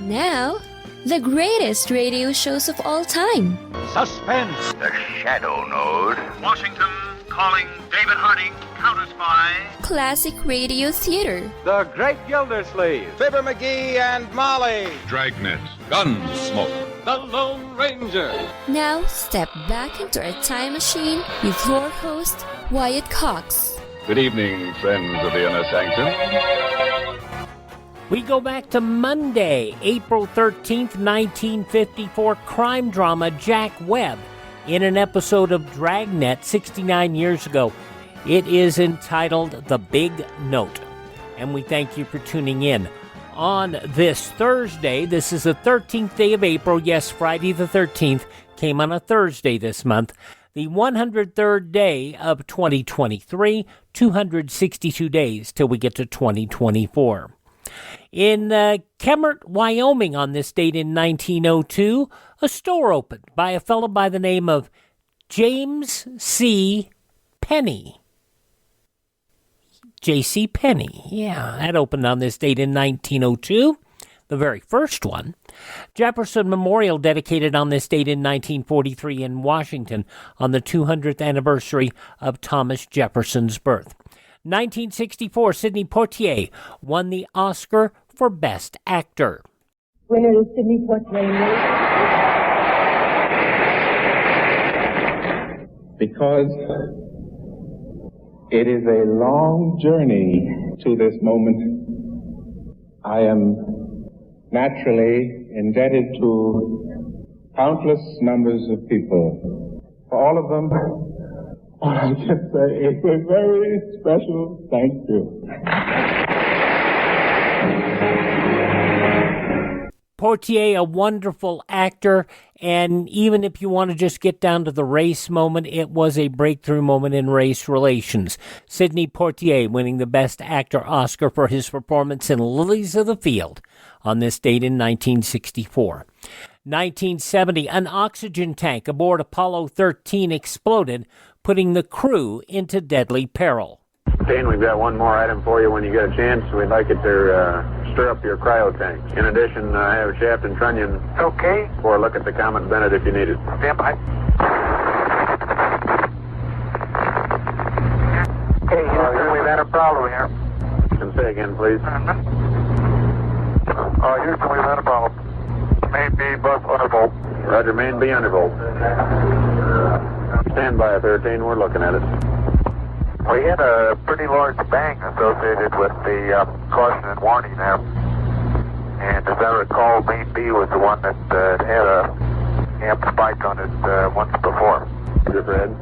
Now, the greatest radio shows of all time. Suspense. The Shadow Node. Washington calling David Harding, counter-spy. Classic radio theater. The Great Gildersleeve. Fibber McGee and Molly. Dragnet. Gunsmoke. The Lone Ranger. Now, step back into a time machine with your host, Wyatt Cox. Good evening, friends of the Inner Sanctum. We go back to Monday, April 13th, 1954, crime drama Jack Webb in an episode of Dragnet 69 years ago. It is entitled The Big Note, and we thank you for tuning in. On this Thursday, this is the 13th day of April, yes, Friday the 13th, came on a Thursday this month, the 103rd day of 2023, 262 days till we get to 2024. In Kemmert, Wyoming, on this date in 1902, a store opened by a fellow by the name of James C. Penney. J.C. Penney, yeah, that opened on this date in 1902, the very first one. Jefferson Memorial dedicated on this date in 1943 in Washington on the 200th anniversary of Thomas Jefferson's birth. 1964, Sidney Poitier won the Oscar for Best Actor. Winner is Sidney Poitier. Because it is a long journey to this moment, I am naturally indebted to countless numbers of people. For all of them, all I can say is a very special thank you. Poitier, a wonderful actor, and even if you want to just get down to the race moment, it was a breakthrough moment in race relations. Sidney Poitier winning the Best Actor Oscar for his performance in Lilies of the Field on this date in 1964. 1970, an oxygen tank aboard Apollo 13 exploded, putting the crew into deadly peril. Dane, we've got one more item for you when you get a chance. We'd like it to stir up your cryo tank. In addition, I have Shaft and Trunnion. Okay. For a look at the Comet Bennett if you need it. Stand by. Okay, Houston, we've had a problem here. And say again, please. Houston, we've had a problem. Main B bus undervolt. Roger, main B undervolt. Stand by, 13. We're looking at it. We had a pretty large bang associated with the caution and warning there. And as I recall, main B was the one that had a amp spike on it once before. Roger, Fred.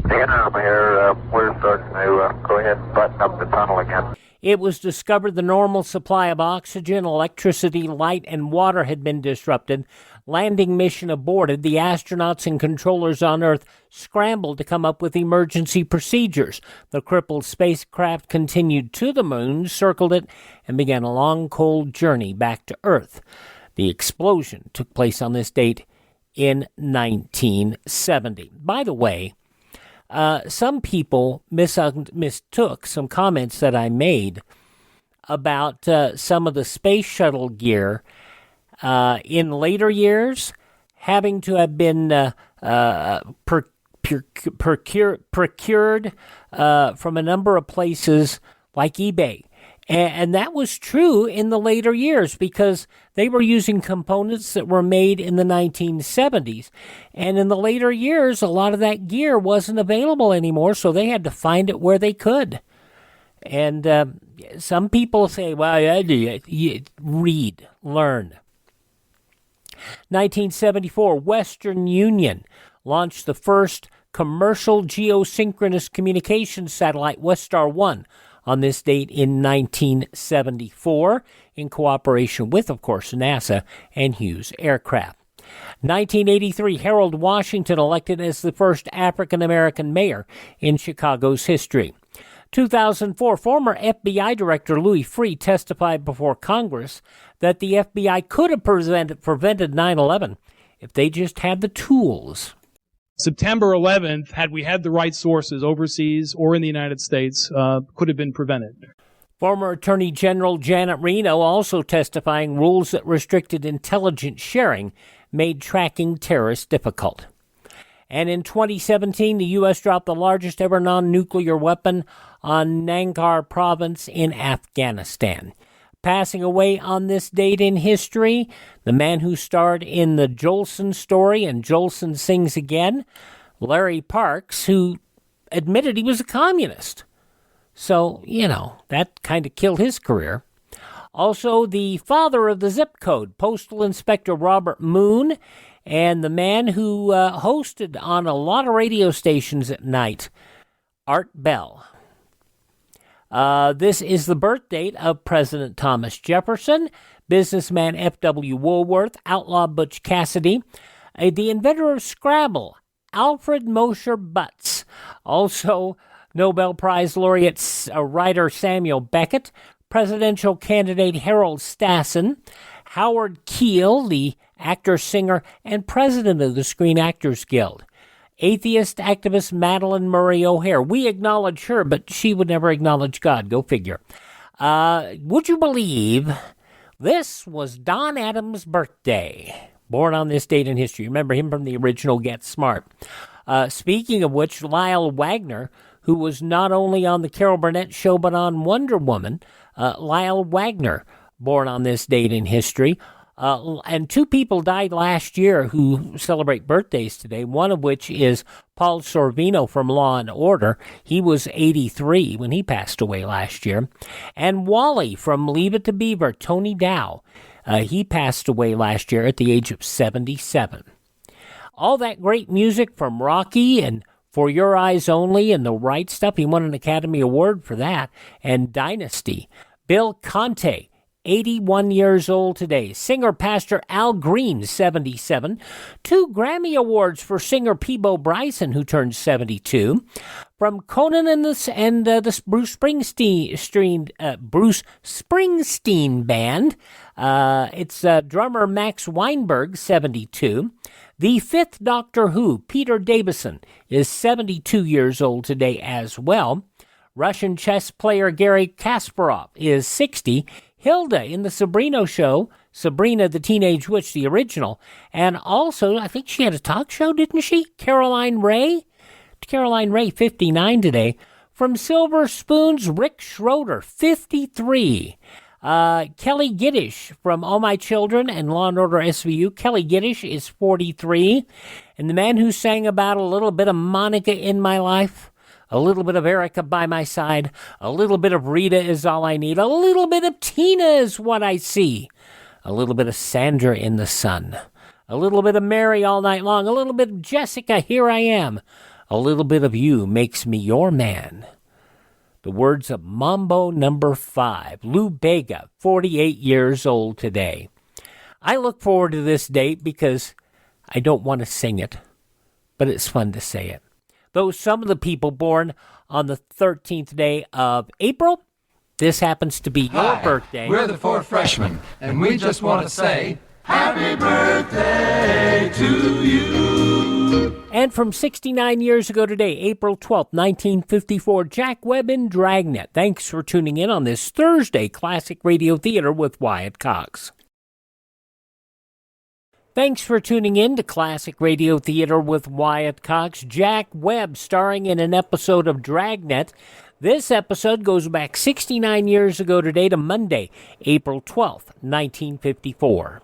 The interim here, we're starting to go ahead and button up the tunnel again. It was discovered the normal supply of oxygen, electricity, light, and water had been disrupted. Landing mission aborted. The astronauts and controllers on Earth scrambled to come up with emergency procedures. The crippled spacecraft continued to the moon, circled it, and began a long, cold journey back to Earth. The explosion took place on this date in 1970. By the way, some people mistook some comments that I made about some of the space shuttle gear in later years having to have been procured from a number of places like eBay. And that was true in the later years because they were using components that were made in the 1970s. And in the later years, a lot of that gear wasn't available anymore, so they had to find it where they could. And some people say, well, read, learn. 1974, Western Union launched the first commercial geosynchronous communications satellite, Westar 1, on this date in 1974, in cooperation with, of course, NASA and Hughes Aircraft. 1983, Harold Washington elected as the first African-American mayor in Chicago's history. 2004, former FBI Director Louis Freeh testified before Congress that the FBI could have prevented 9/11 if they just had the tools. September 11th, had we had the right sources overseas or in the United States, could have been prevented. Former Attorney General Janet Reno also testifying rules that restricted intelligence sharing made tracking terrorists difficult. And in 2017, the U.S. dropped the largest ever non-nuclear weapon on Nangarhar province in Afghanistan. Passing away on this date in history, the man who starred in the Jolson story and Jolson Sings Again, Larry Parks, who admitted he was a communist. So, that kind of killed his career. Also, the father of the zip code, Postal Inspector Robert Moon, and the man who hosted on a lot of radio stations at night, Art Bell. This is the birth date of President Thomas Jefferson, businessman F.W. Woolworth, outlaw Butch Cassidy, the inventor of Scrabble, Alfred Mosher Butts, also Nobel Prize laureate writer Samuel Beckett, presidential candidate Harold Stassen, Howard Keel, the actor, singer, and president of the Screen Actors Guild, atheist activist Madalyn Murray O'Hair. We acknowledge her, but she would never acknowledge God. Go figure. Would you believe this was Don Adams' birthday? Born on this date in history. Remember him from the original Get Smart. Speaking of which, Lyle Wagner, who was not only on the Carol Burnett Show but on Wonder Woman, Lyle Wagner, born on this date in history. And two people died last year who celebrate birthdays today, one of which is Paul Sorvino from Law and Order. He was 83 when he passed away last year. And Wally from Leave It to Beaver, Tony Dow. He passed away last year at the age of 77. All that great music from Rocky and For Your Eyes Only and The Right Stuff. He won an Academy Award for that. And Dynasty. Bill Conte, 81 years old today. Singer-pastor Al Green, 77. 2 Grammy Awards for singer Peabo Bryson, who turned 72. From Conan and the Bruce Springsteen Band, it's drummer Max Weinberg, 72. The 5th Doctor Who, Peter Davison, is 72 years old today as well. Russian chess player Garry Kasparov is 60. Hilda in the Sabrina show, Sabrina the Teenage Witch, the original. And also, I think she had a talk show, didn't she? Caroline Ray, 59 today. From Silver Spoons, Rick Schroeder, 53. Kelly Giddish from All My Children and Law & Order SVU. Kelly Giddish is 43. And the man who sang about a little bit of Monica in my life, a little bit of Erica by my side, a little bit of Rita is all I need, a little bit of Tina is what I see, a little bit of Sandra in the sun, a little bit of Mary all night long, a little bit of Jessica, here I am, a little bit of you makes me your man. The words of Mambo number 5, Lou Bega, 48 years old today. I look forward to this date because I don't want to sing it, but it's fun to say it. Though some of the people born on the 13th day of April, this happens to be your birthday. We're the 4 freshmen, and we just want to say, Happy birthday to you. And from 69 years ago today, April 12th, 1954, Jack Webb in Dragnet. Thanks for tuning in on this Thursday Classic Radio Theater with Wyatt Cox. Thanks for tuning in to Classic Radio Theater with Wyatt Cox. Jack Webb starring in an episode of Dragnet. This episode goes back 69 years ago today to Monday, April 12th, 1954.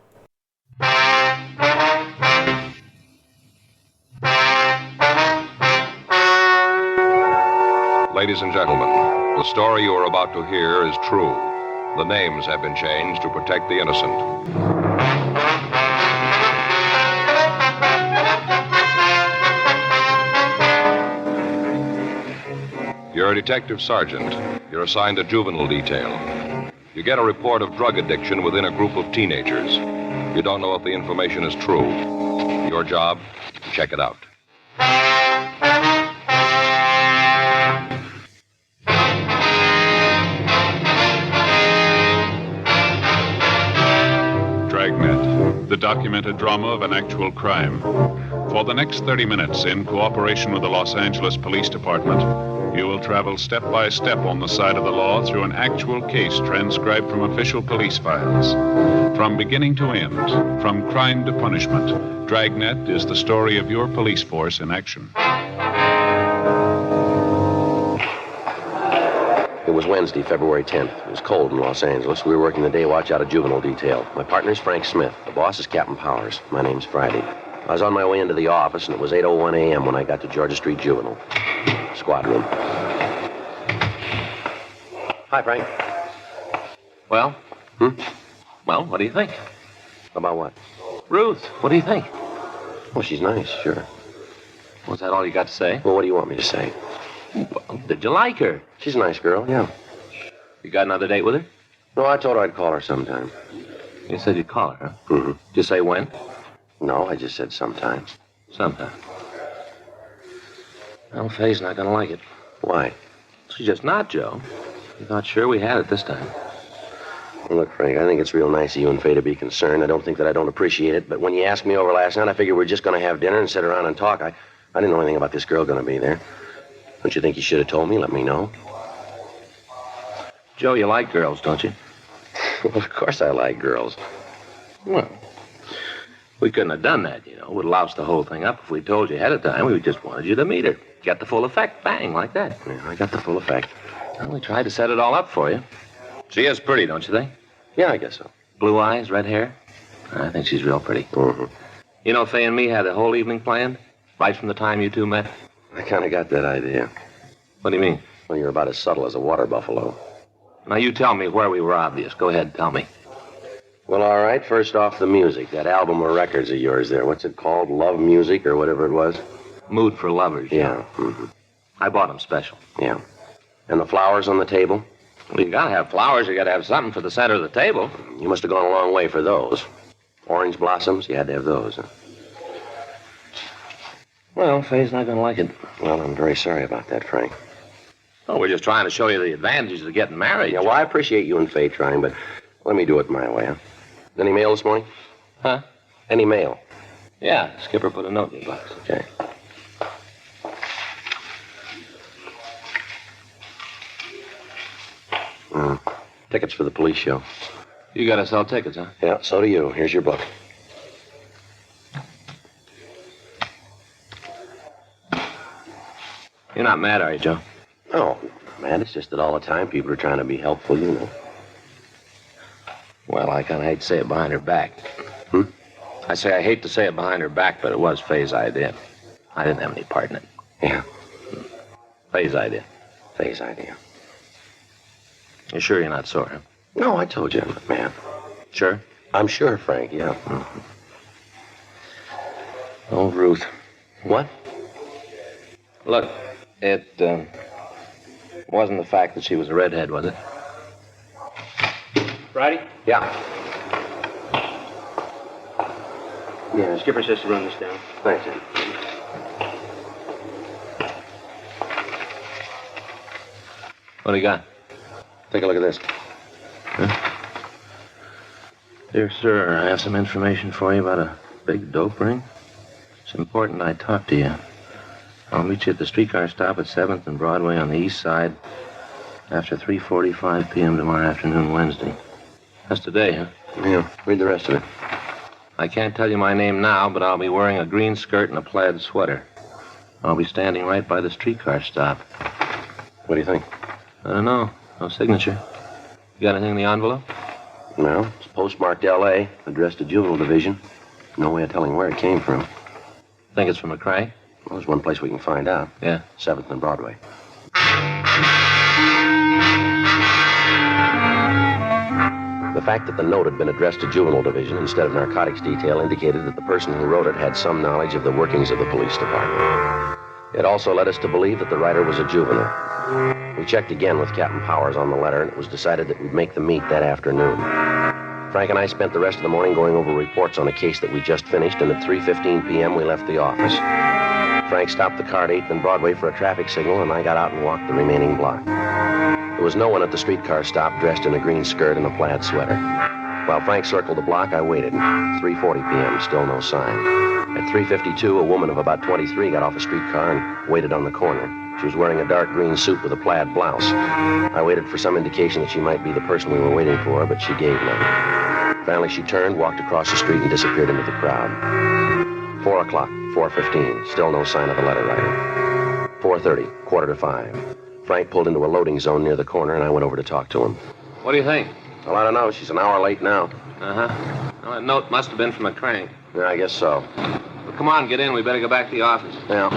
Ladies and gentlemen, the story you are about to hear is true. The names have been changed to protect the innocent. You're a detective sergeant. You're assigned a juvenile detail. You get a report of drug addiction within a group of teenagers. You don't know if the information is true. Your job, check it out. Dragnet, the documented drama of an actual crime. For the next 30 minutes, in cooperation with the Los Angeles Police Department, you will travel step by step on the side of the law through an actual case transcribed from official police files. From beginning to end, from crime to punishment, Dragnet is the story of your police force in action. It was Wednesday, February 10th. It was cold in Los Angeles. We were working the day watch out of juvenile detail. My partner's Frank Smith. The boss is Captain Powers. My name's Friday. I was on my way into the office, and it was 8:01 a.m. when I got to Georgia Street Juvenile. Squad room. Hi, Frank. Well? Well, what do you think? About what? Ruth, what do you think? Well, she's nice, sure. Was that all you got to say? Well, what do you want me to say? Well, did you like her? She's a nice girl, yeah. You got another date with her? No, I told her I'd call her sometime. You said you'd call her, huh? Mm-hmm. Did you say when? No, I just said sometime. Sometime. Well, Faye's not going to like it. Why? She's just not, Joe. You thought sure we had it this time. Well, look, Frank, I think it's real nice of you and Faye to be concerned. I don't think that I don't appreciate it, but when you asked me over last night, I figured we were just going to have dinner and sit around and talk. I didn't know anything about this girl going to be there. Don't you think you should have told me? Let me know. Joe, you like girls, don't you? Well, of course I like girls. Well, we couldn't have done that, you know. Would have loused the whole thing up if we told you ahead of time. We just wanted you to meet her. Get the full effect. Bang, like that. Yeah, I got the full effect. Well, we tried to set it all up for you. She is pretty, don't you think? Yeah, I guess so. Blue eyes, red hair? I think she's real pretty. Mm-hmm. You know, Faye and me had the whole evening planned, right from the time you two met. I kind of got that idea. What do you mean? Well, you're about as subtle as a water buffalo. Now, you tell me where we were obvious. Go ahead, tell me. Well, all right. First off, the music. That album of records of yours there. What's it called? Love Music or whatever it was? Mood for Lovers. Yeah. Mm-hmm. I bought them special. Yeah. And the flowers on the table? Well, you gotta have flowers. You gotta have something for the center of the table. You must have gone a long way for those. Orange blossoms? You had to have those, huh? Well, Faye's not gonna like it. Well, I'm very sorry about that, Frank. Oh, we're just trying to show you the advantages of getting married. Yeah, well, I appreciate you and Faye trying, but let me do it my way, huh? Any mail this morning? Huh? Any mail? Yeah, Skipper put a note in your box. Okay. Tickets for the police show. You gotta sell tickets, huh? Yeah, so do you. Here's your book. You're not mad, are you, Joe? Oh, man, it's just that all the time people are trying to be helpful, you know. Well, I kind of hate to say it behind her back. Hmm? I say I hate to say it behind her back, but it was Faye's idea. I didn't have any part in it. Yeah. Faye's idea. Faye's idea. You sure you're not sore, huh? No, I told you I'm not mad. Sure? I'm sure, Frank, yeah. Mm-hmm. Oh, Ruth. What? Look, it wasn't the fact that she was a redhead, was it? Friday? Yeah. Yeah, Skipper says to run this down. Thanks, Ed. What do you got? Take a look at this. Huh? Dear sir, I have some information for you about a big dope ring. It's important I talk to you. I'll meet you at the streetcar stop at 7th and Broadway on the east side after 3:45 p.m. tomorrow afternoon, Wednesday. That's today, huh? Yeah, read the rest of it. I can't tell you my name now, but I'll be wearing a green skirt and a plaid sweater. I'll be standing right by the streetcar stop. What do you think? I don't know. No signature. You got anything in the envelope? No, it's postmarked L.A., addressed to Juvenile Division. No way of telling where it came from. Think it's from McCrae? Well, there's one place we can find out. Yeah. 7th and Broadway. The fact that the note had been addressed to Juvenile Division instead of Narcotics Detail indicated that the person who wrote it had some knowledge of the workings of the police department. It also led us to believe that the writer was a juvenile. We checked again with Captain Powers on the letter, and it was decided that we'd make the meet that afternoon. Frank and I spent the rest of the morning going over reports on a case that we just finished, and at 3:15 p.m. we left the office. Frank stopped the car at 8th and Broadway for a traffic signal, and I got out and walked the remaining block. There was no one at the streetcar stop dressed in a green skirt and a plaid sweater. While Frank circled the block, I waited. 3:40 p.m., still no sign. At 3:52, a woman of about 23 got off a streetcar and waited on the corner. She was wearing a dark green suit with a plaid blouse. I waited for some indication that she might be the person we were waiting for, but she gave none. Finally, she turned, walked across the street, and disappeared into the crowd. 4 o'clock, 4:15, still no sign of the letter writer. 4:30, 4:45. Frank pulled into a loading zone near the corner, and I went over to talk to him. What do you think? Well, I don't know. She's an hour late now. Uh-huh. Well, that note must have been from a crank. Yeah, I guess so. Well, come on, get in. We better go back to the office. Yeah.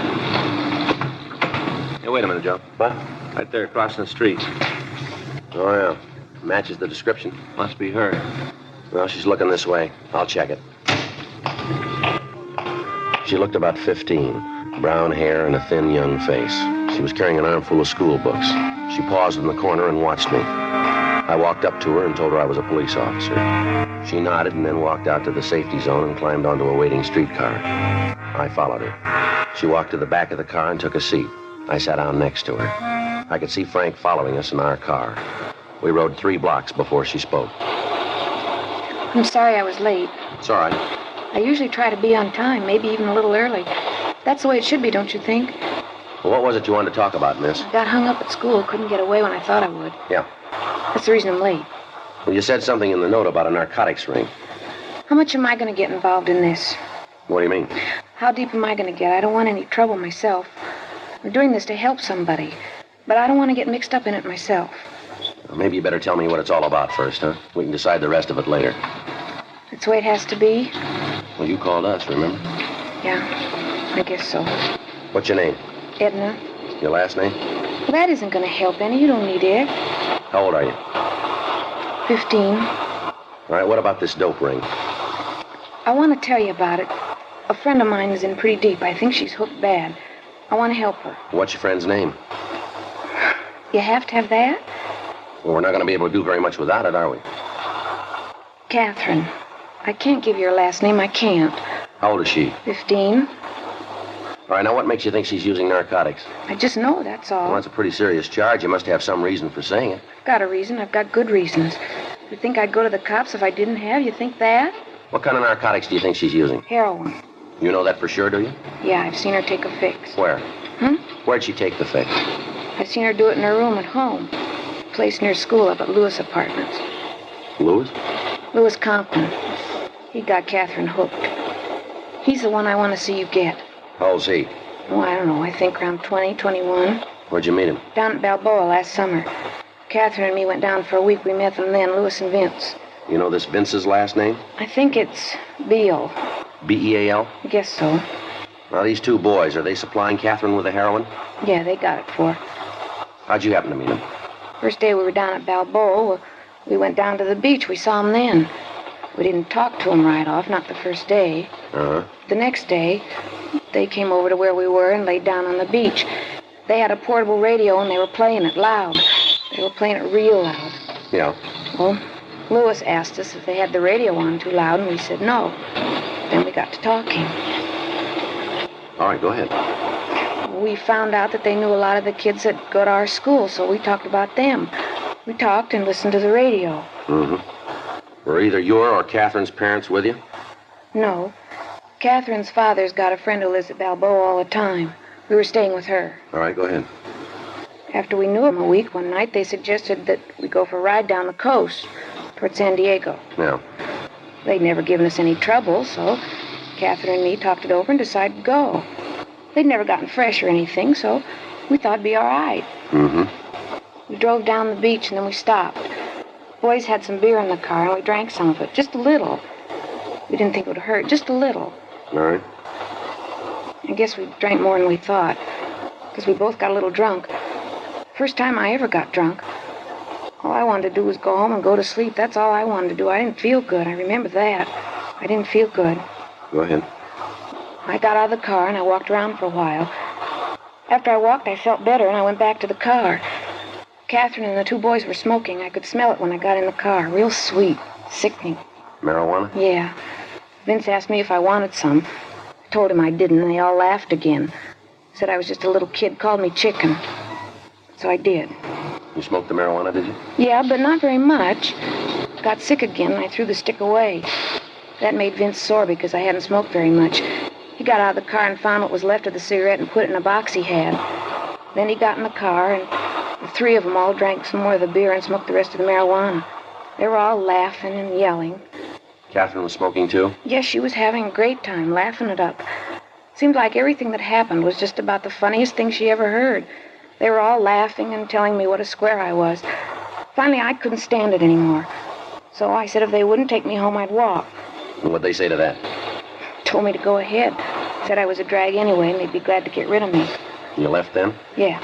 Hey, wait a minute, Joe. What? Right there, crossing the street. Oh, yeah. Matches the description. Must be her. Well, she's looking this way. I'll check it. She looked about 15. Brown hair and a thin, young face. She was carrying an armful of school books. She paused in the corner and watched me. I walked up to her and told her I was a police officer. She nodded and then walked out to the safety zone and climbed onto a waiting streetcar. I followed her. She walked to the back of the car and took a seat. I sat down next to her. I could see Frank following us in our car. We rode 3 blocks before she spoke. I'm sorry I was late. It's all right. I usually try to be on time, maybe even a little early. That's the way it should be, don't you think? Well, what was it you wanted to talk about, miss? I got hung up at school, couldn't get away when I thought I would. Yeah. That's the reason I'm late. Well, you said something in the note about a narcotics ring. How much am I going to get involved in this? What do you mean? How deep am I going to get? I don't want any trouble myself. I'm doing this to help somebody, but I don't want to get mixed up in it myself. Well, maybe you better tell me what it's all about first, huh? We can decide the rest of it later. That's the way it has to be? Well, you called us, remember? Yeah, I guess so. What's your name? Edna. Your last name? Well, that isn't going to help any. You don't need it. How old are you? 15. All right, what about this dope ring? I want to tell you about it. A friend of mine is in pretty deep. I think she's hooked bad. I want to help her. What's your friend's name? You have to have that? Well, we're not going to be able to do very much without it, are we? Katherine. I can't give you her last name. I can't. How old is she? 15. All right, now what makes you think she's using narcotics? I just know, that's all. Well, that's a pretty serious charge. You must have some reason for saying it. I've got a reason. I've got good reasons. You think I'd go to the cops if I didn't have? You think that? What kind of narcotics do you think she's using? Heroin. You know that for sure, do you? Yeah, I've seen her take a fix. Where? Hmm? Where'd she take the fix? I've seen her do it in her room at home. A place near school up at Lewis Apartments. Lewis? Lewis Conklin. He got Katherine hooked. He's the one I want to see you get. How old's he? Oh, I don't know. I think around 20, 21. Where'd you meet him? Down at Balboa last summer. Katherine and me went down for a week. We met them then, Lewis and Vince. You know this Vince's last name? I think it's Beal. B-E-A-L? I guess so. Now, these 2 boys, are they supplying Katherine with the heroin? Yeah, they got it for her. How'd you happen to meet them? First day we were down at Balboa, we went down to the beach. We saw them then. We didn't talk to them right off, not the first day. Uh-huh. The next day, they came over to where we were and laid down on the beach. They had a portable radio and they were playing it loud. They were playing it real loud. Yeah. Well, Lewis asked us if they had the radio on too loud, and we said no. Then we got to talking. All right, go ahead. We found out that they knew a lot of the kids that go to our school, so we talked about them. We talked and listened to the radio. Mm-hmm. Were either your or Katherine's parents with you? No. Katherine's father's got a friend who lives at Balboa all the time. We were staying with her. All right, go ahead. After we knew him a week, one night, they suggested that we go for a ride down the coast toward San Diego. Yeah. They'd never given us any trouble, so Katherine and me talked it over and decided to go. They'd never gotten fresh or anything, so we thought it'd be all right. Mm-hmm. We drove down the beach and then we stopped. Boys had some beer in the car and we drank some of it, just a little. We didn't think it would hurt, just a little. All right. I guess we drank more than we thought, because we both got a little drunk. First time I ever got drunk. All I wanted to do was go home and go to sleep. That's all I wanted to do. I didn't feel good. I remember that. I didn't feel good. Go ahead. I got out of the car and I walked around for a while. After I walked, I felt better and I went back to the car. Katherine and the 2 boys were smoking. I could smell it when I got in the car. Real sweet. Sickening. Marijuana? Yeah. Vince asked me if I wanted some. I told him I didn't, and they all laughed again. Said I was just a little kid, called me chicken. So I did. You smoked the marijuana, did you? Yeah, but not very much. got sick again, and I threw the stick away. That made Vince sore because I hadn't smoked very much. He got out of the car and found what was left of the cigarette and put it in a box he had. Then he got in the car, and the three of them all drank some more of the beer and smoked the rest of the marijuana. They were all laughing and yelling. Katherine was smoking, too? Yes, she was having a great time, laughing it up. Seemed like everything that happened was just about the funniest thing she ever heard. They were all laughing and telling me what a square I was. Finally, I couldn't stand it anymore. So I said if they wouldn't take me home, I'd walk. What'd they say to that? Told me to go ahead. Said I was a drag anyway, and they'd be glad to get rid of me. You left then? Yeah.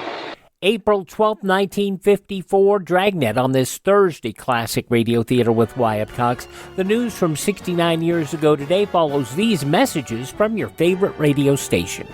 April 12, 1954, Dragnet on this Thursday Classic Radio Theater with Wyatt Cox. The news from 69 years ago today follows these messages from your favorite radio station.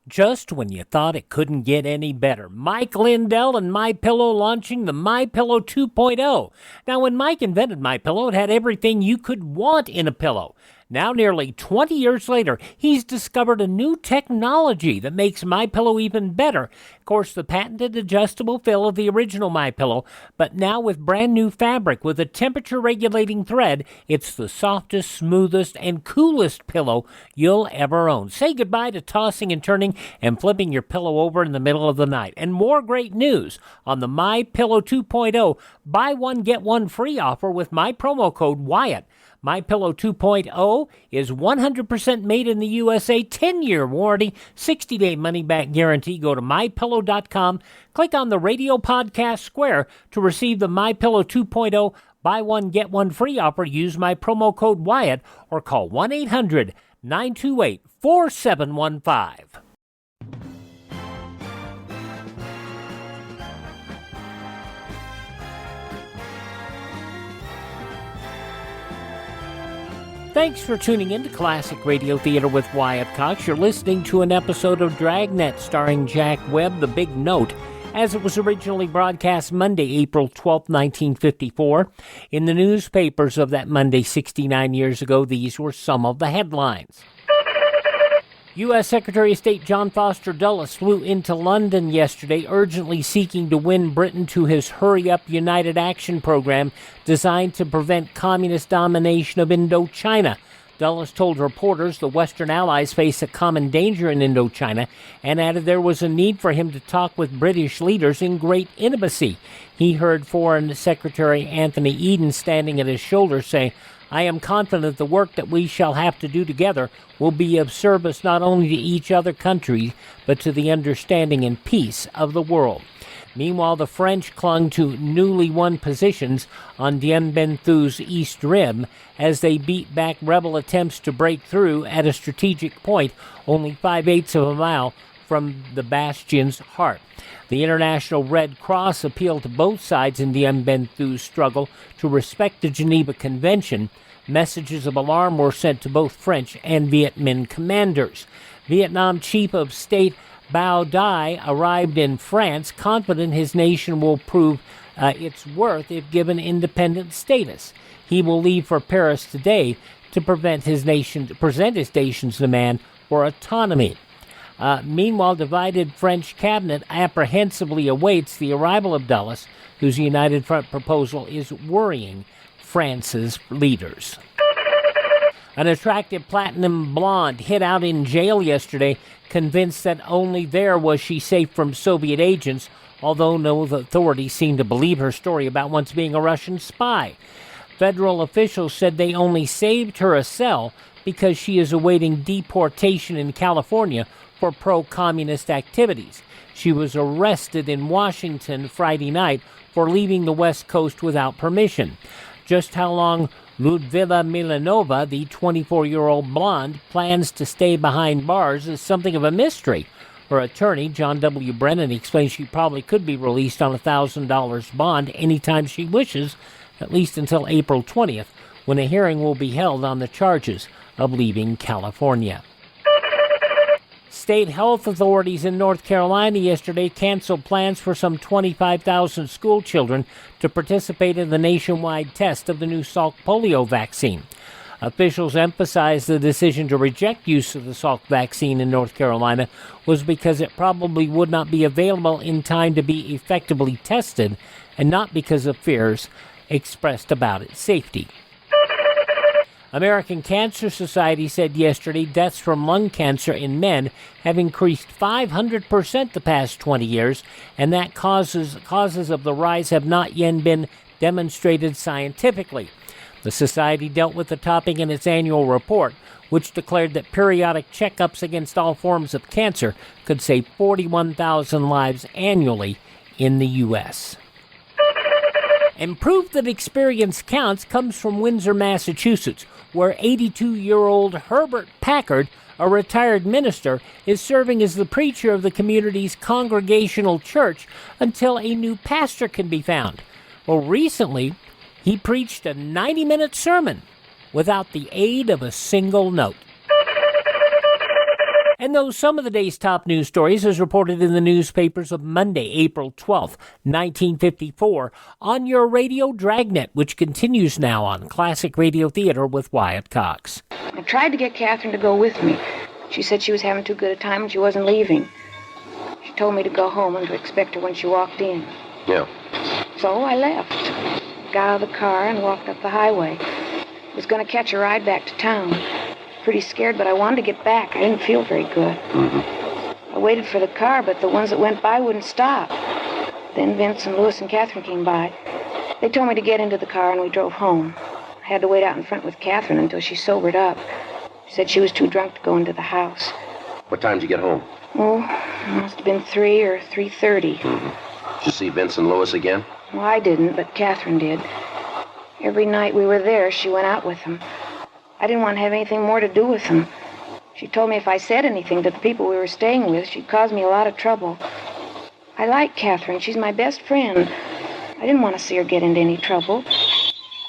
Just when you thought it couldn't get any better, Mike Lindell and MyPillow launching the MyPillow 2.0. Now, when Mike invented MyPillow, it had everything you could want in a pillow. Now, nearly 20 years later, he's discovered a new technology that makes MyPillow even better. Of course, the patented adjustable fill of the original MyPillow, but now with brand new fabric with a temperature-regulating thread, it's the softest, smoothest, and coolest pillow you'll ever own. Say goodbye to tossing and turning and flipping your pillow over in the middle of the night. And more great news on the MyPillow 2.0 buy one, get one free offer with my promo code Wyatt. MyPillow 2.0 is 100% made in the USA, 10-year warranty, 60-day money-back guarantee. Go to MyPillow.com, click on the radio podcast square to receive the MyPillow 2.0 buy one, get one free offer. Use my promo code Wyatt or call 1-800-928-4715. Thanks for tuning in to Classic Radio Theater with Wyatt Cox. You're listening to an episode of Dragnet starring Jack Webb, The Big Note, as it was originally broadcast Monday, April 12, 1954. In the newspapers of that Monday 69 years ago, these were some of the headlines. U.S. Secretary of State John Foster Dulles flew into London yesterday, urgently seeking to win Britain to his Hurry-Up United Action program designed to prevent communist domination of Indochina. Dulles told reporters the Western Allies face a common danger in Indochina and added there was a need for him to talk with British leaders in great intimacy. He heard Foreign Secretary Anthony Eden standing at his shoulder say, "I am confident the work that we shall have to do together will be of service not only to each other country, but to the understanding and peace of the world." Meanwhile, the French clung to newly won positions on Dien Bien Thu's East Rim as they beat back rebel attempts to break through at a strategic point only 5/8 of a mile from the bastion's heart. The International Red Cross appealed to both sides in Dien Bien Thu's struggle to respect the Geneva Convention. Messages of alarm were sent to both French and Viet Minh commanders. Vietnam Chief of State Bao Dai arrived in France, confident his nation will prove its worth if given independent status. He will leave for Paris today to present his nation's demand for autonomy. Meanwhile, divided French cabinet apprehensively awaits the arrival of Dulles, whose United Front proposal is worrying France's leaders. An attractive platinum blonde hid out in jail yesterday, convinced that only there was she safe from Soviet agents, although no authorities seem to believe her story about once being a Russian spy. Federal officials said they only saved her a cell because she is awaiting deportation in California for pro-communist activities. She was arrested in Washington Friday night for leaving the West Coast without permission. Just how long Ludmila Milanova, the 24-year-old blonde, plans to stay behind bars is something of a mystery. Her attorney, John W. Brennan, explains she probably could be released on a $1,000 bond anytime she wishes, at least until April 20th, when a hearing will be held on the charges of leaving California. State health authorities in North Carolina yesterday canceled plans for some 25,000 school children to participate in the nationwide test of the new Salk polio vaccine. Officials emphasized the decision to reject use of the Salk vaccine in North Carolina was because it probably would not be available in time to be effectively tested, and not because of fears expressed about its safety. American Cancer Society said yesterday deaths from lung cancer in men have increased 500% the past 20 years, and that causes of the rise have not yet been demonstrated scientifically. The society dealt with the topic in its annual report, which declared that periodic checkups against all forms of cancer could save 41,000 lives annually in the U.S. And proof that experience counts comes from Windsor, Massachusetts, where 82-year-old Herbert Packard, a retired minister, is serving as the preacher of the community's congregational church until a new pastor can be found. Well, recently, he preached a 90-minute sermon without the aid of a single note. And those some of the day's top news stories as reported in the newspapers of Monday, April 12th, 1954, on your radio Dragnet, which continues now on Classic Radio Theater with Wyatt Cox. I tried to get Katherine to go with me. She said she was having too good a time and she wasn't leaving. She told me to go home and to expect her when she walked in. Yeah. So I left. Got out of the car and walked up the highway. Was going to catch a ride back to town. Pretty scared, but I wanted to get back. I didn't feel very good. I waited for the car, but the ones that went by wouldn't stop. Then Vince and Louis and Katherine came by. They told me to get into the car, and we drove home. I had to wait out in front with Katherine until she sobered up. She said she was too drunk to go into the house. What time did you get home? Oh, it must have been 3 or 3:30. Did you see Vince and Louis again? Well, I didn't, but Katherine did. Every night we were there, she went out with them. I didn't want to have anything more to do with them. She told me if I said anything to the people we were staying with, she'd cause me a lot of trouble. I like Katherine. She's my best friend. I didn't want to see her get into any trouble.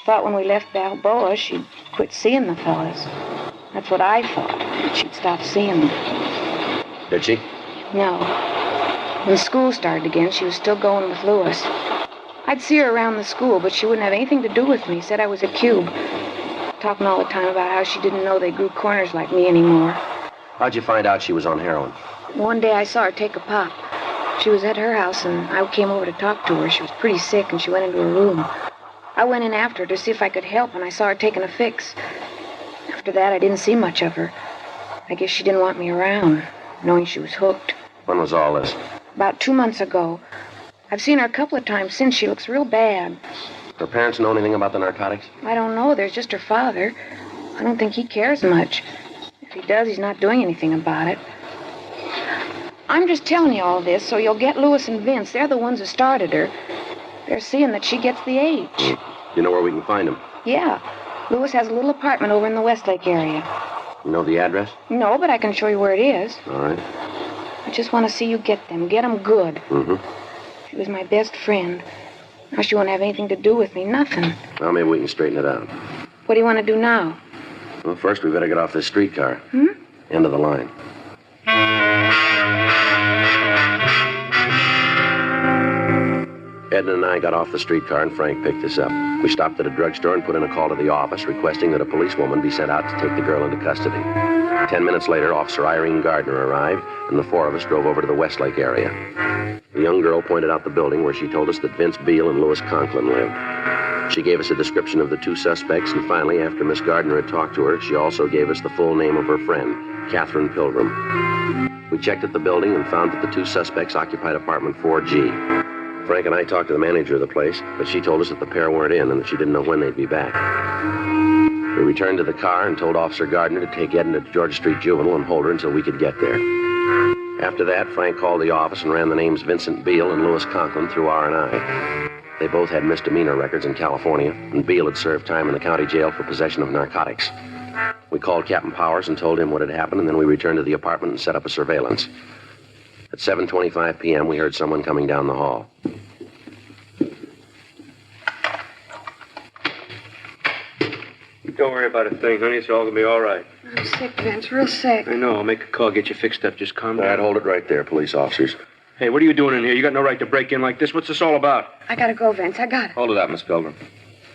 Thought when we left Balboa, she'd quit seeing the fellas. That's what I thought, that she'd stop seeing them. Did she? No. When school started again, she was still going with Louis. I'd see her around the school, but she wouldn't have anything to do with me. Said I was a cube. Talking all the time about how she didn't know they grew corners like me anymore. How'd you find out she was on heroin? One day I saw her take a pop. She was at her house, and I came over to talk to her. She was pretty sick, and she went into her room. I went in after her to see if I could help, and I saw her taking a fix. After that, I didn't see much of her. I guess she didn't want me around, knowing she was hooked. When was all this? About 2 months ago. I've seen her a couple of times since. She looks real bad. Her parents know anything about the narcotics? I don't know. There's just her father. I don't think he cares much. If he does, he's not doing anything about it. I'm just telling you all this so you'll get Louis and Vince. They're the ones who started her. They're seeing that she gets the H. You know where we can find them? Yeah. Louis has a little apartment over in the Westlake area. You know the address? No, but I can show you where it is. All right. I just want to see you get them. Get them good. She was my best friend. Now she won't have anything to do with me. Nothing. Well, maybe we can straighten it out. What do you want to do now? Well, first we better get off this streetcar. End of the line. Edna and I got off the streetcar and Frank picked us up. We stopped at a drugstore and put in a call to the office requesting that a policewoman be sent out to take the girl into custody. 10 minutes later, Officer Irene Gardner arrived, and the four of us drove over to the Westlake area. The young girl pointed out the building where she told us that Vince Beale and Louis Conklin lived. She gave us a description of the two suspects, and finally, after Miss Gardner had talked to her, she also gave us the full name of her friend, Katherine Pilgrim. We checked at the building and found that the two suspects occupied apartment 4G. Frank and I talked to the manager of the place, but she told us that the pair weren't in and that she didn't know when they'd be back. We returned to the car and told Officer Gardner to take Edna to Georgia Street Juvenile and hold her until we could get there. After that, Frank called the office and ran the names Vincent Beale and Louis Conklin through R&I. They both had misdemeanor records in California, and Beale had served time in the county jail for possession of narcotics. We called Captain Powers and told him what had happened, and then we returned to the apartment and set up a surveillance. At 7:25 p.m., we heard someone coming down the hall. Don't worry about a thing, honey. It's all gonna be all right. I'm sick, Vince. Real sick. I know. I'll make a call, get you fixed up. Just calm down. All right, hold it right there, police officers. Hey, what are you doing in here? You got no right to break in like this. What's this all about? I gotta go, Vince. I got it. Hold it up, Miss Pilgrim.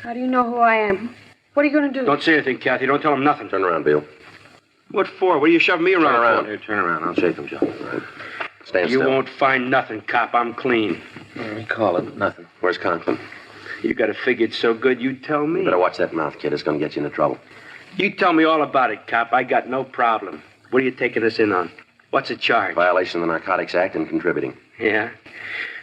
How do you know who I am? What are you going to do? Don't say anything, Kathy. Don't tell him nothing. Turn around, Bill. What for? What are you shoving me around? Turn around. For? Here, turn around. I'll shake him, Joe. All right. Stand You still. won't find nothing, cop. I'm clean. We call it nothing. Where's Conklin? You got it figured so good, you tell me. You better watch that mouth, kid. It's going to get you into trouble. You tell me all about it, cop. I got no problem. What are you taking us in on? What's the charge? Violation of the Narcotics Act and contributing. Yeah?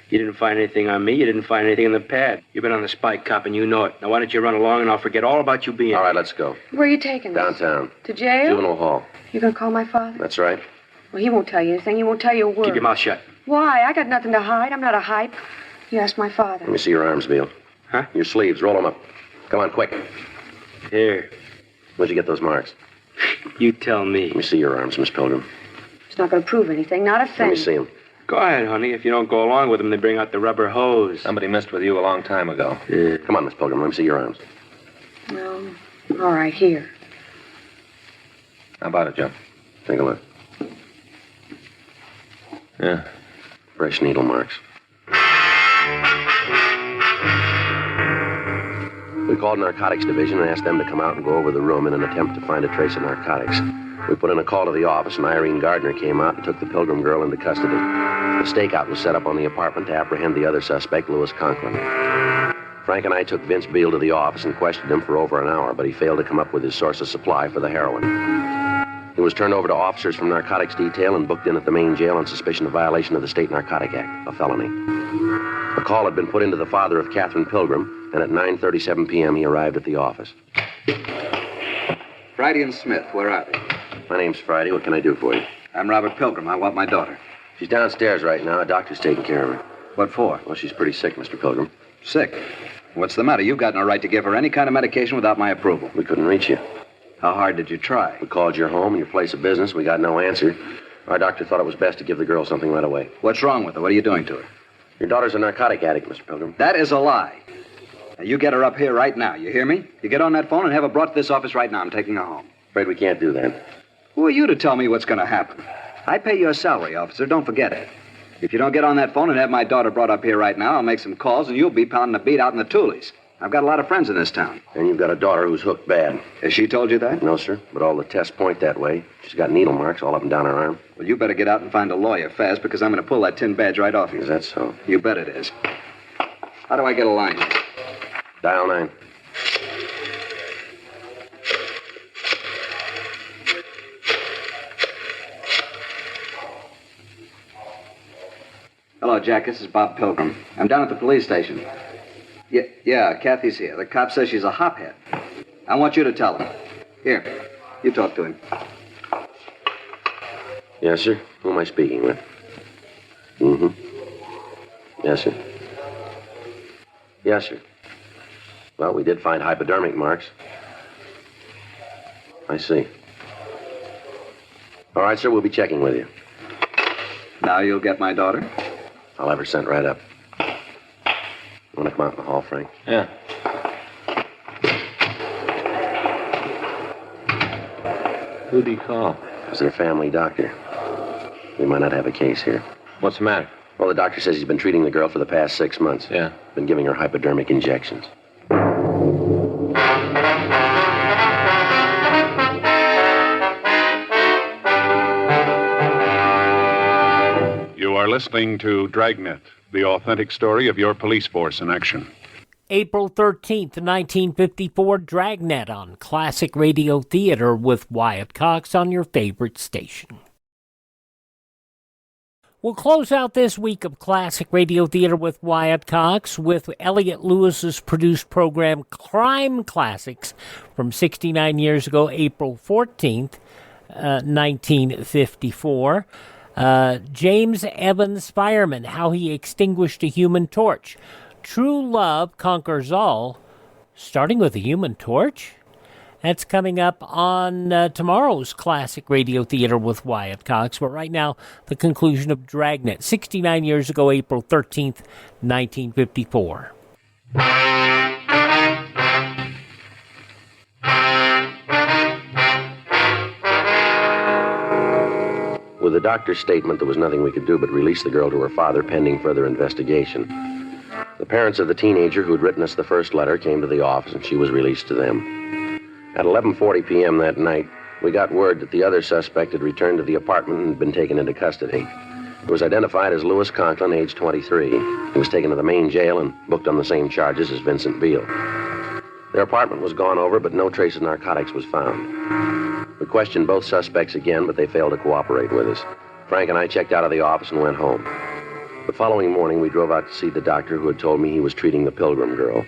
You didn't find anything on me. You didn't find anything in the pad. You've been on the spike, cop, and you know it. Now, why don't you run along and I'll forget all about you being All right, here. let's go. Where are you taking us? Downtown. To jail? Juvenile hall. You going to call my father? That's right. Well, he won't tell you anything. He won't tell you a word. Keep your mouth shut. Why? I got nothing to hide. I'm not a hype. You ask my father. Let me see your arms, Bill. Huh? Your sleeves. Roll them up. Come on, quick. Here. Where'd you get those marks? You tell me. Let me see your arms, Miss Pilgrim. It's not going to prove anything. Not a thing. Let me see them. Go ahead, honey. If you don't go along with them, they bring out the rubber hose. Somebody messed with you a long time ago. Yeah. Come on, Miss Pilgrim. Let me see your arms. Well, all right, here. How about it, Joe? Take a look. Yeah. Fresh needle marks. We called Narcotics Division and asked them to come out and go over the room in an attempt to find a trace of narcotics. We put in a call to the office, and Irene Gardner came out and took the Pilgrim girl into custody. The stakeout was set up on the apartment to apprehend the other suspect, Louis Conklin. Frank and I took Vince Beale to the office and questioned him for over an hour, but he failed to come up with his source of supply for the heroin. He was turned over to officers from Narcotics Detail and booked in at the main jail on suspicion of violation of the State Narcotic Act, a felony. A call had been put into the father of Katherine Pilgrim, and at 9:37 p.m. he arrived at the office. Friday and Smith, where are they? My name's Friday. What can I do for you? I'm Robert Pilgrim. I want my daughter. She's downstairs right now. A doctor's taking care of her. What for? Well, she's pretty sick, Mr. Pilgrim. Sick. What's the matter? You've got no right to give her any kind of medication without my approval. We couldn't reach you. How hard did you try? We called your home and your place of business. We got no answer. Our doctor thought it was best to give the girl something right away. What's wrong with her? What are you doing to her? Your daughter's a narcotic addict, Mr. Pilgrim. That is a lie. Now, you get her up here right now. You hear me? You get on that phone and have her brought to this office right now. I'm taking her home. Afraid we can't do that. Who are you to tell me what's going to happen? I pay you a salary, officer. Don't forget it. If you don't get on that phone and have my daughter brought up here right now, I'll make some calls and you'll be pounding the beat out in the Toolies. I've got a lot of friends in this town. And you've got a daughter who's hooked bad. Has she told you that? No, sir. But all the tests point that way. She's got needle marks all up and down her arm. Well, you better get out and find a lawyer fast because I'm going to pull that tin badge right off you. Is that so? You bet it is. How do I get a line? Dial 9. Hello, Jack. This is Bob Pilgrim. I'm down at the police station. Yeah, Kathy's here. The cop says she's a hophead. I want you to tell him. Here, you talk to him. Yes, sir. Who am I speaking with? Mm-hmm. Yes, sir. Yes, sir. Well, we did find hypodermic marks. I see. All right, sir. We'll be checking with you. Now you'll get my daughter? I'll have her sent right up. You want to come out in the hall, Frank? Yeah. Who'd he call? It was their family doctor. We might not have a case here. What's the matter? Well, the doctor says he's been treating the girl for the past 6 months. Yeah. Been giving her hypodermic injections. You are listening to Dragnet, the authentic story of your police force in action. April 13th, 1954, Dragnet on Classic Radio Theater with Wyatt Cox on your favorite station. We'll close out this week of Classic Radio Theater with Wyatt Cox with Elliot Lewis's produced program Crime Classics from 69 years ago, April 14th, 1954. James Evans Fireman, How He Extinguished a Human Torch. True Love Conquers All, starting with a human torch. That's coming up on tomorrow's Classic Radio Theater with Wyatt Cox. But right now, the conclusion of Dragnet, 69 years ago, April 13th, 1954. With the doctor's statement, there was nothing we could do but release the girl to her father pending further investigation. The parents of the teenager who'd written us the first letter came to the office, and she was released to them. At 11:40 p.m. that night, we got word that the other suspect had returned to the apartment and had been taken into custody. He was identified as Louis Conklin, age 23. He was taken to the main jail and booked on the same charges as Vincent Beale. Their apartment was gone over, but no trace of narcotics was found. We questioned both suspects again, but they failed to cooperate with us. Frank and I checked out of the office and went home. The following morning, we drove out to see the doctor who had told me he was treating the Pilgrim girl.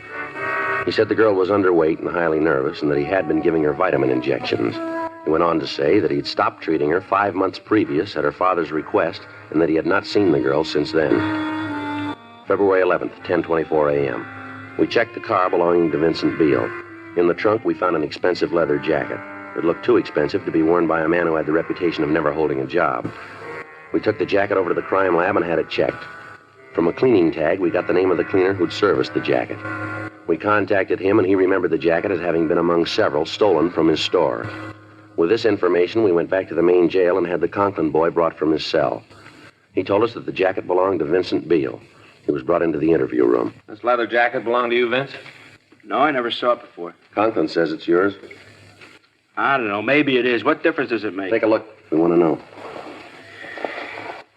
He said the girl was underweight and highly nervous, and that he had been giving her vitamin injections. He went on to say that he'd stopped treating her 5 months previous at her father's request, and that he had not seen the girl since then. February 11th, 10:24 a.m. We checked the car belonging to Vincent Beale. In the trunk, we found an expensive leather jacket. It looked too expensive to be worn by a man who had the reputation of never holding a job. We took the jacket over to the crime lab and had it checked. From a cleaning tag, we got the name of the cleaner who'd serviced the jacket. We contacted him, and he remembered the jacket as having been among several stolen from his store. With this information, we went back to the main jail and had the Conklin boy brought from his cell. He told us that the jacket belonged to Vincent Beale. He was brought into the interview room. This leather jacket belong to you, Vince? No, I never saw it before. Conklin says it's yours. I don't know. Maybe it is. What difference does it make? Take a look. We want to know.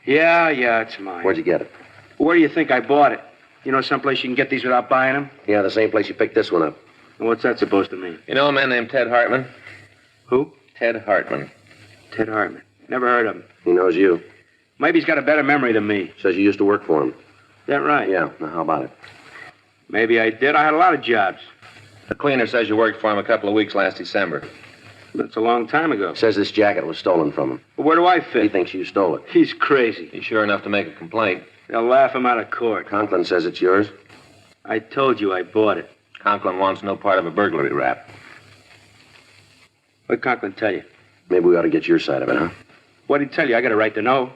Yeah, it's mine. Where'd you get it? Where do you think I bought it? You know someplace you can get these without buying them? Yeah, the same place you picked this one up. And what's that supposed to mean? You know a man named Ted Hartman? Who? Ted Hartman. Ted Hartman. Never heard of him. He knows you. Maybe he's got a better memory than me. Says you used to work for him. Is that right? Yeah. Now, how about it? Maybe I did. I had a lot of jobs. The cleaner says you worked for him a couple of weeks last December. That's a long time ago. Says this jacket was stolen from him. But where do I fit? He thinks you stole it. He's crazy. He's sure enough to make a complaint. They'll laugh him out of court. Conklin says it's yours. I told you I bought it. Conklin wants no part of a burglary rap. What'd Conklin tell you? Maybe we ought to get your side of it, huh? What'd he tell you? I got a right to know.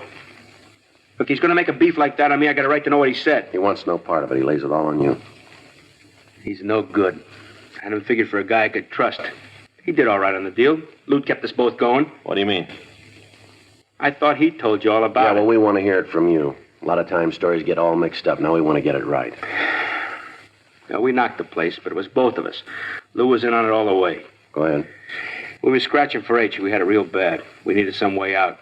Look, he's going to make a beef like that on me. I got a right to know what he said. He wants no part of it. He lays it all on you. He's no good. I had him figured for a guy I could trust. He did all right on the deal. Loot kept us both going. What do you mean? I thought he told you all about it. Yeah, well, we want to hear it from you. A lot of times stories get all mixed up. Now we want to get it right. Now, we knocked the place, but it was both of us. Lou was in on it all the way. Go ahead. We were scratching for H. We had it real bad. We needed some way out.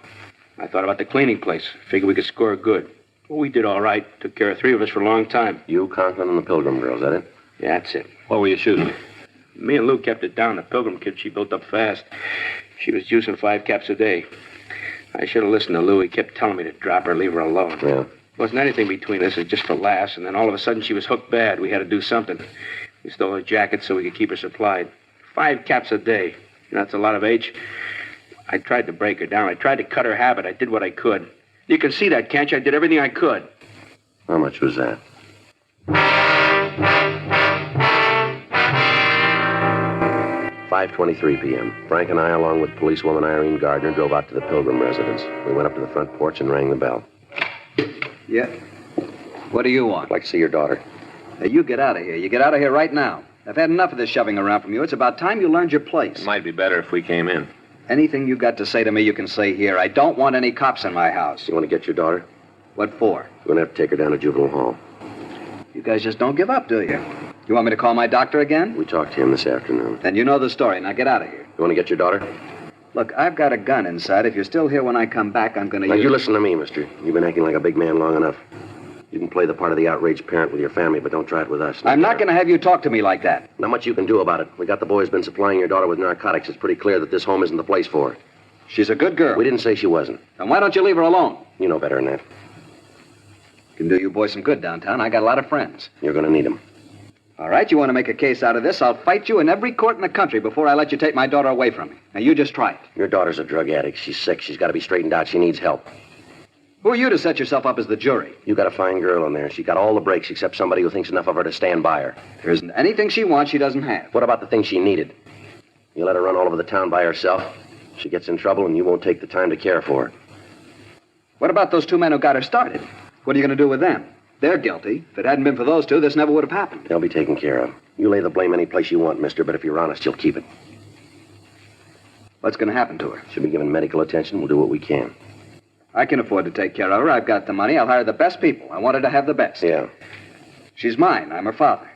I thought about the cleaning place. Figured we could score good. Well, we did all right. Took care of three of us for a long time. You, Conklin, and the Pilgrim girl, is that it? Yeah, that's it. What were you shooting? Me and Lou kept it down. The Pilgrim kid, she built up fast. She was juicing 5 caps a day. I should have listened to Lou. He kept telling me to drop her, leave her alone. Yeah. Wasn't anything between us. It was just for laughs. And then all of a sudden she was hooked bad. We had to do something. We stole her jacket so we could keep her supplied. 5 caps a day. You know, that's a lot of H. I tried to break her down. I tried to cut her habit. I did what I could. You can see that, can't you? I did everything I could. How much was that? 5:23 p.m. Frank and I, along with policewoman Irene Gardner, drove out to the Pilgrim residence. We went up to the front porch and rang the bell. Yeah? What do you want? I'd like to see your daughter. Hey, you get out of here. You get out of here right now. I've had enough of this shoving around from you. It's about time you learned your place. It might be better if we came in. Anything you got to say to me, you can say here. I don't want any cops in my house. You want to get your daughter? What for? We're going to have to take her down to juvenile hall. You guys just don't give up, do you? You want me to call my doctor again? We talked to him this afternoon. Then you know the story. Now get out of here. You want to get your daughter? Look, I've got a gun inside. If you're still here when I come back, I'm going to Now, use... you listen to me, mister. You've been acting like a big man long enough. You can play the part of the outraged parent with your family, but don't try it with us. I'm not going to have you talk to me like that. Not much you can do about it. We got the boy who's been supplying your daughter with narcotics. It's pretty clear that this home isn't the place for her. She's a good girl. We didn't say she wasn't. Then why don't you leave her alone? You know better than that. Can do you boys some good downtown. I got a lot of friends. You're going to need them. All right, you want to make a case out of this? I'll fight you in every court in the country before I let you take my daughter away from me. Now, you just try it. Your daughter's a drug addict. She's sick. She's got to be straightened out. She needs help. Who are you to set yourself up as the jury? You got a fine girl in there. She got all the breaks except somebody who thinks enough of her to stand by her. There isn't anything she wants she doesn't have. What about the things she needed? You let her run all over the town by herself. She gets in trouble and you won't take the time to care for her. What about those 2 men who got her started? What are you going to do with them? They're guilty. If it hadn't been for those 2, this never would have happened. They'll be taken care of. You lay the blame any place you want, mister, but if you're honest, you'll keep it. What's going to happen to her? She'll be given medical attention. We'll do what we can. I can afford to take care of her. I've got the money. I'll hire the best people. I want her to have the best. Yeah. She's mine. I'm her father.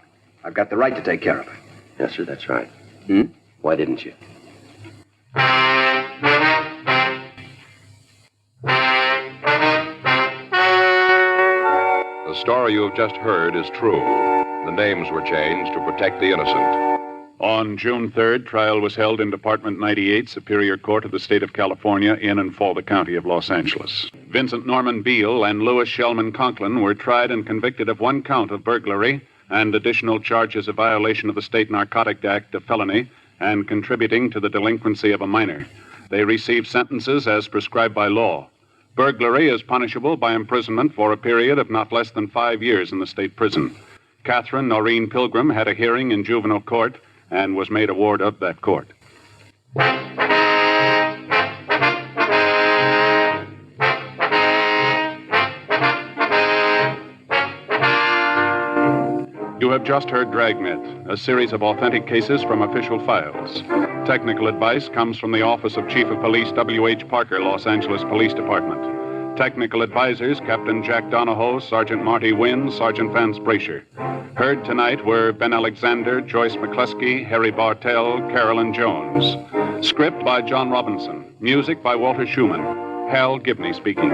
I've got the right to take care of her. Yes, sir, that's right. Hmm? Why didn't you? The story you have just heard is true. The names were changed to protect the innocent. On June 3rd, trial was held in Department 98, Superior Court of the State of California, in and for the County of Los Angeles. Vincent Norman Beale and Louis Shellman Conklin were tried and convicted of 1 count of burglary and additional charges of violation of the State Narcotic Act of felony and contributing to the delinquency of a minor. They received sentences as prescribed by law. Burglary is punishable by imprisonment for a period of not less than 5 years in the state prison. Katherine Pilgrim had a hearing in juvenile court and was made a ward of that court. You have just heard Dragnet, a series of authentic cases from official files. Technical advice comes from the Office of Chief of Police W.H. Parker, Los Angeles Police Department. Technical advisors, Captain Jack Donahoe, Sergeant Marty Wynn, Sergeant Vance Brasher. Heard tonight were Ben Alexander, Joyce McCluskey, Harry Bartell, Carolyn Jones. Script by John Robinson. Music by Walter Schumann. Hal Gibney speaking.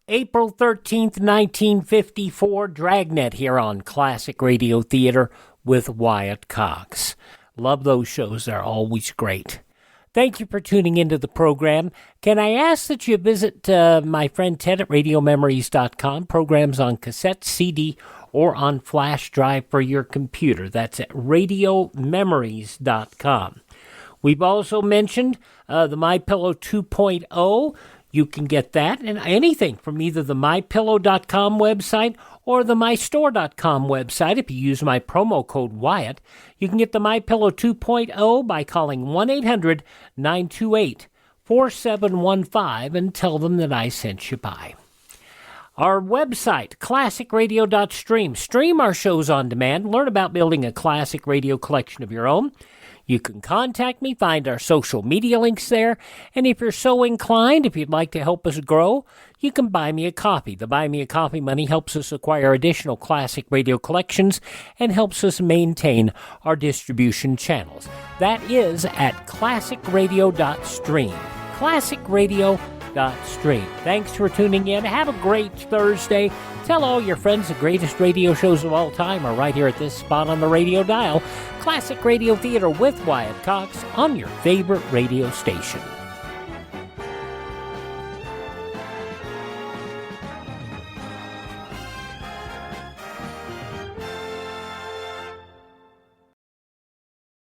April 13th, 1954, Dragnet here on Classic Radio Theater with Wyatt Cox. Love those shows. They're always great. Thank you for tuning into the program. Can I ask that you visit my friend Ted at RadioMemories.com, programs on cassette, CD, or on flash drive for your computer. That's at RadioMemories.com. We've also mentioned the MyPillow 2.0. You can get that and anything from either the MyPillow.com website or the MyStore.com website. If you use my promo code Wyatt, you can get the MyPillow 2.0 by calling 1-800-928-4715 and tell them that I sent you by. Our website, classicradio.stream. Stream our shows on demand. Learn about building a classic radio collection of your own. You can contact me, find our social media links there, and if you're so inclined, if you'd like to help us grow, you can buy me a coffee. The Buy Me a Coffee money helps us acquire additional classic radio collections and helps us maintain our distribution channels. That is at classicradio.stream. Classicradio.stream. Thanks for tuning in. Have a great Thursday. Tell all your friends the greatest radio shows of all time are right here at this spot on the radio dial. Classic Radio Theater with Wyatt Cox on your favorite radio station.